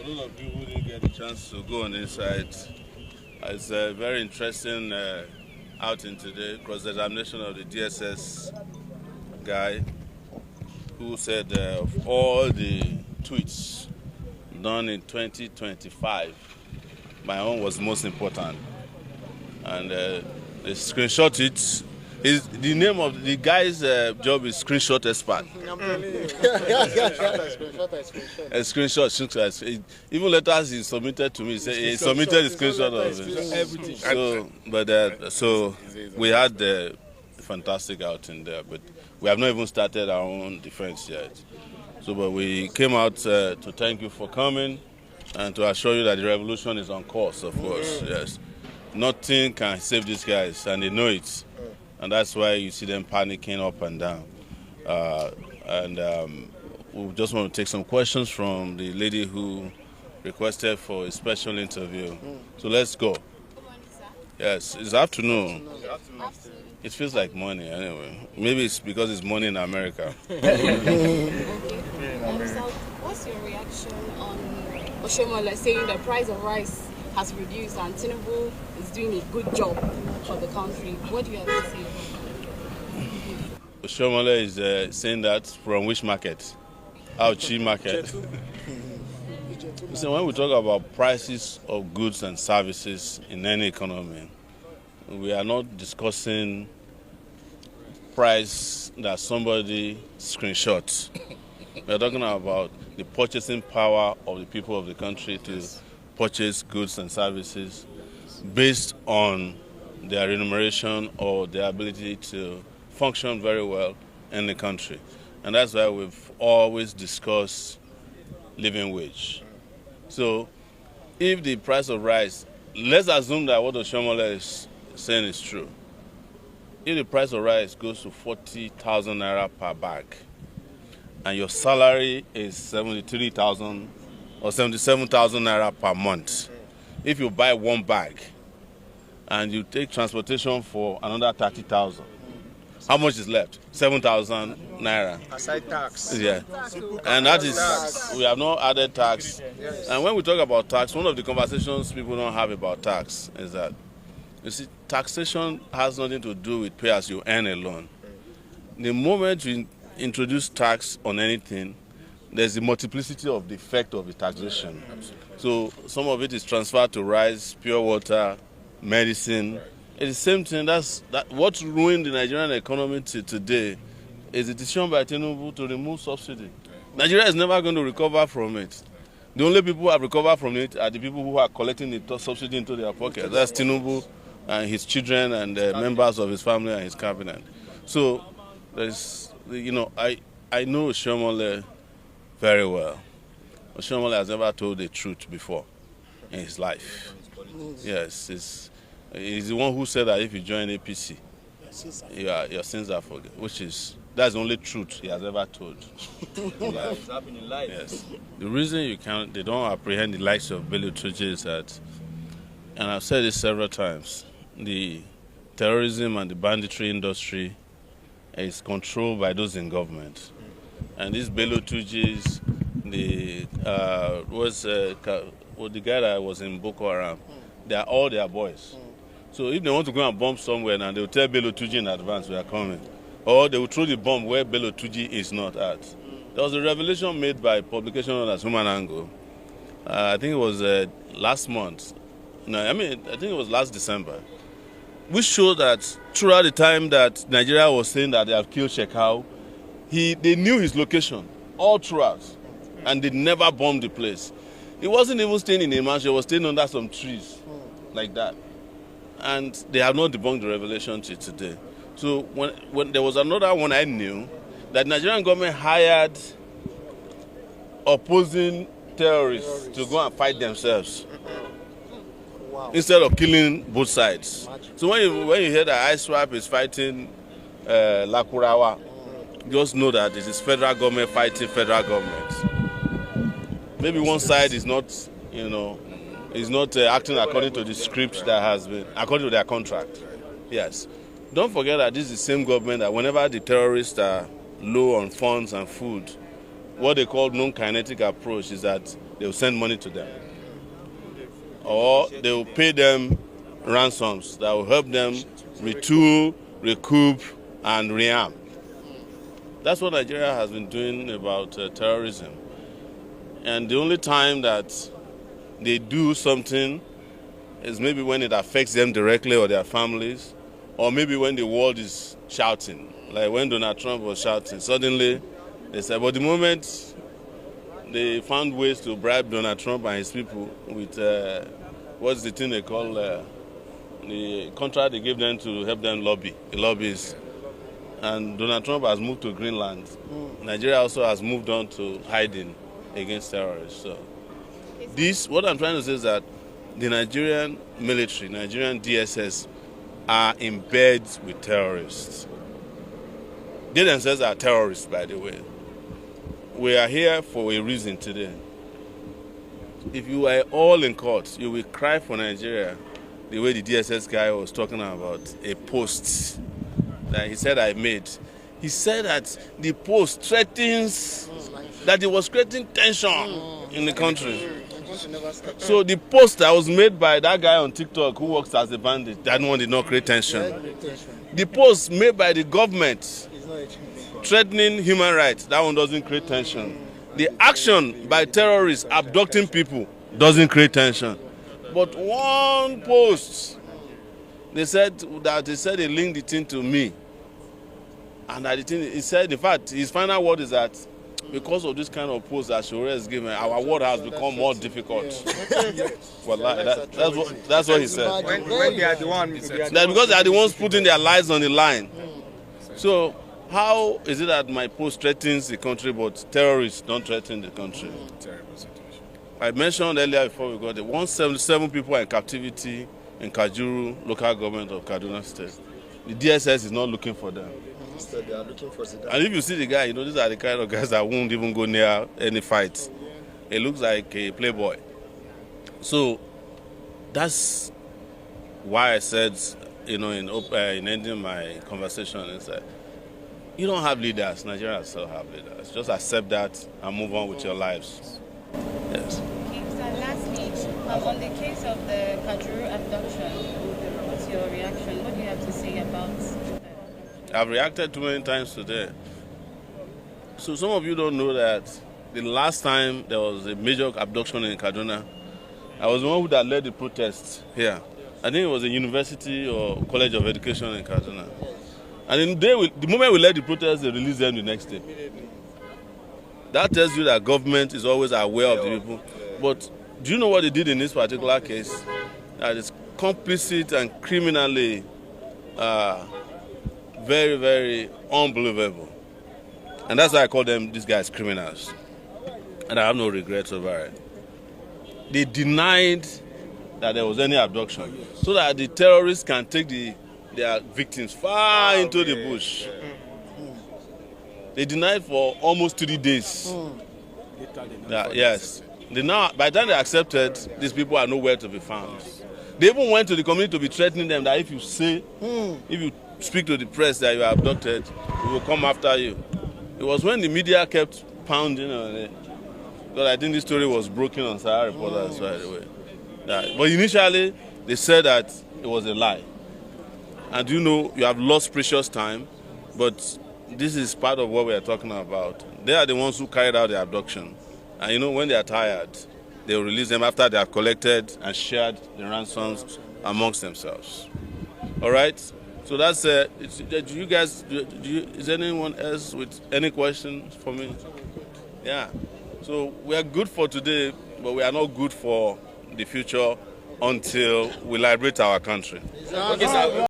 those of you who didn't get a chance to go on the inside, it's a very interesting outing today, cross-examination of the DSS guy who said of all the tweets done in 2025, my own was most important. And they screenshot it. The name of the guy's job is screenshot expert. A screenshot. Even letters he submitted to me. He submitted a screenshot of it. Everything. So we had a fantastic outing there, but we have not even started our own defense yet. So, but we came out to thank you for coming and to assure you that the revolution is on course. Of course, yes. Nothing can save these guys, and they know it. And that's why you see them panicking up and down. We just want to take some questions from the lady who requested for a special interview. So let's go. Yes, it's afternoon. It feels like morning anyway. Maybe it's because it's morning in America. What's your reaction on Oshiomole saying the price of rice has reduced and Tinubu is doing a good job for the country? What do you have to say? Oshiomole is saying that from which market? Auchi market. Listen, when we talk about prices of goods and services in any economy, we are not discussing price that somebody screenshots. We are talking about the purchasing power of the people of the country to purchase goods and services based on their remuneration or their ability to function very well in the country. And that's why we've always discussed living wage. So if the price of rice, let's assume that what Oshiomole is saying is true. If the price of rice goes to 40,000 naira per bag and your salary is 73,000 or 77,000 naira per month, if you buy one bag and you take transportation for another 30,000, how much is left? 7,000 naira. Aside tax. Yeah. And that is, we have not added tax. And when we talk about tax, one of the conversations people don't have about tax is that, you see, taxation has nothing to do with pay as you earn alone. The moment you introduce tax on anything, there's a multiplicity of the effect of the taxation. So some of it is transferred to rice, pure water, medicine. It's the same thing. What ruined the Nigerian economy today is the decision by Tinubu to remove subsidy. Nigeria is never going to recover from it. The only people who have recovered from it are the people who are collecting the subsidy into their pocket. That's Tinubu and his children and members of his family and his cabinet. So there's, I know Oshiomole very well. Oshiomole has never told the truth before in his life. Yes, he's the one who said that if you join APC, your sins are forgiven, that's the only truth he has ever told. Yes. The reason they don't apprehend the likes of Bello Turji is that, and I've said this several times, the terrorism and the banditry industry is controlled by those in government. And these Bello Turjis, the guy that was in Boko Haram, they are all their boys. So if they want to go and bomb somewhere now, they will tell Bello Turji in advance we are coming. Or they will throw the bomb where Bello Turji is not at. There was a revelation made by a publication known as Human Angle. I think it was last month. I think it was last December. Which showed that throughout the time that Nigeria was saying that they have killed Shekau, they knew his location all throughout. And they never bombed the place. He wasn't even staying in a mansion, he was staying under some trees like that. And they have not debunked the revelation till today. So when there was another one I knew, that Nigerian government hired opposing terrorists to go and fight themselves. Wow. Instead of killing both sides. So when you hear that ISWAP is fighting Lakurawa, just know that it is federal government fighting federal government. Maybe one side is not, acting according to the script that has been, according to their contract. Yes. Don't forget that this is the same government that whenever the terrorists are low on funds and food, what they call non-kinetic approach is that they will send money to them, or they will pay them ransoms that will help them retool, recoup, and rearm. That's what Nigeria has been doing about terrorism. And the only time that they do something is maybe when it affects them directly or their families, or maybe when the world is shouting. Like when Donald Trump was shouting, suddenly they said, but the moment they found ways to bribe Donald Trump and his people with, what's the thing they call, the contract they gave them to help them lobby, the lobbies. And Donald Trump has moved to Greenland. Nigeria also has moved on to hiding against terrorists. So what I'm trying to say is that the Nigerian military, Nigerian DSS, are in bed with terrorists. They themselves are terrorists, by the way. We are here for a reason today. If you are all in court, you will cry for Nigeria the way the DSS guy was talking about a post that he said I made. He said that the post threatens, that it was creating tension in the country. So the post that was made by that guy on TikTok who works as a bandit, that one did not create tension. The post made by the government threatening human rights, that one doesn't create tension. The action by terrorists abducting people doesn't create tension. But one post, they said they linked the thing to me. And that the thing, he said, in fact, his final word is that because of this kind of post that Sowore has given, our world has become more difficult. Well, that's what he said. When they are the ones, that because they are the ones putting their lives on the line. So how is it that my post threatens the country, but terrorists don't threaten the country? Terrible situation. I mentioned earlier before we got there, 177 people are in captivity in Kajuru, local government of Kaduna State. The DSS is not looking for them. Instead, they are looking for Zidane. And if you see the guy, these are the kind of guys that won't even go near any fight. He looks like a playboy. So that's why I said, in ending my conversation, is that you don't have leaders. Nigeria still have leaders. Just accept that and move on with your lives. Yes. Okay, so lastly, on the case of the Kajuru abduction, what's your reaction? What do you have to say about that? I've reacted too many times today. So some of you don't know that the last time there was a major abduction in Kaduna, I was the one who led the protests here. I think it was a university or college of education in Kaduna. And the moment we led the protests, they released them the next day. That tells you that government is always aware of the people. But do you know what they did in this particular case? That is complicit and criminally very, very unbelievable. And that's why I call these guys criminals. And I have no regrets over it. They denied that there was any abduction so that the terrorists can take their victims far into the bush. They denied for almost 3 days. Yes. By the time they accepted, these people are nowhere to be found. They even went to the community to be threatening them that if you speak to the press that you are abducted, we will come after you. It was when the media kept pounding on it, because I think this story was broken on Sowore Reporters right away. But initially, they said that it was a lie. And you have lost precious time, but this is part of what we are talking about. They are the ones who carried out the abduction. And when they are tired, they will release them after they have collected and shared the ransoms amongst themselves. All right? So that's it. Is anyone else with any questions for me? Yeah. So we are good for today, but we are not good for the future until we liberate our country. Okay, sir.